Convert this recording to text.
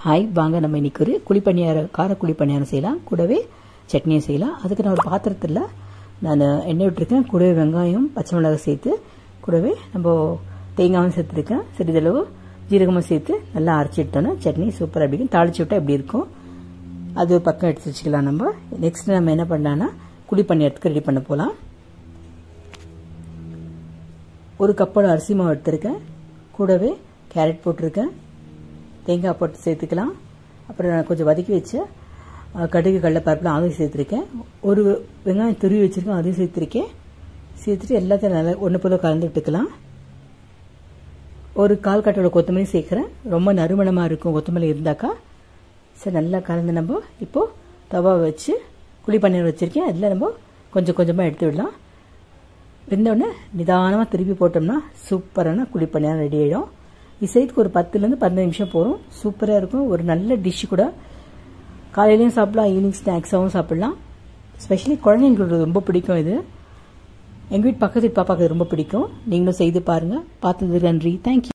Hi, வாங்க நம்ம இன்னைக்கு ஒரு குழிப்பணியாரம், கார குழிப்பணியாரம் செய்யலாம். கூடவே சட்னியும் செய்யலாம். அதுக்கு நான் ஒரு பாத்திரத்தில் நான் எண்ணெய் விட்டுருக்கேன். கூடவே வெங்காயம், பச்சை மிளகாய் சேர்த்து, கூடவே நம்ம தேங்காயும் சேர்த்துருக்கேன். சிறிதளவு ஜீரகமும் சேர்த்து நல்லா அரைச்சி எடுத்தோன்னா சட்னி சூப்பராக இருக்கும். தாளிச்சு விட்டா எப்படி இருக்கும் அது ஒரு பக்கம் எடுத்து வச்சுக்கலாம். நம்ம நெக்ஸ்ட் நம்ம என்ன பண்ணலாம்னா குழிப்பணியாரத்துக்கு ரெடி பண்ண போகலாம். ஒரு கப்போட அரிசி மாவு எடுத்திருக்கேன். கூடவே கேரட் போட்டிருக்கேன். தேங்காய் போட்டு சேர்த்துக்கலாம். அப்புறம் நான் கொஞ்சம் வதக்கி வச்ச கடுகு கடலைப்பருப்புலாம் அதையும் சேர்த்துருக்கேன். ஒரு வெங்காயம் துருவி வச்சுருக்கேன், அதையும் சேர்த்துருக்கேன். சேர்த்துட்டு எல்லாத்தையும் நல்லா ஒன்று போல கலந்து விட்டுக்கலாம். ஒரு கால் கட்டோட கொத்தமல்லி சேர்க்குறேன். ரொம்ப நறுமணமாக இருக்கும் கொத்தமல்லி இருந்தாக்கா. சரி, நல்லா கலந்து நம்ம இப்போது தவா வச்சு குழிப்பணியாரம் வச்சுருக்கேன். அதில் நம்ம கொஞ்சம் கொஞ்சமாக எடுத்து விடலாம். வெந்தோடனே நிதானமாக திருப்பி போட்டோம்னா சூப்பரான குழிப்பணியாரம் ரெடி ஆகிடும். இசைத்துக்கு ஒரு 10லேருந்து 15 நிமிஷம் போகும். சூப்பராக இருக்கும். ஒரு நல்ல டிஷ்ஷு கூட. காலையிலையும் சாப்பிடலாம், ஈவினிங் ஸ்நாக்ஸாகவும் சாப்பிடலாம். ஸ்பெஷலி குழந்தைங்களுக்கு ரொம்ப பிடிக்கும் இது. எங்கள் வீட்டு பக்கத்து பாப்பாவுக்கு ரொம்ப பிடிக்கும். நீங்களும் செய்து பாருங்கள். பார்த்ததுக்கு நன்றி. தேங்க்யூ.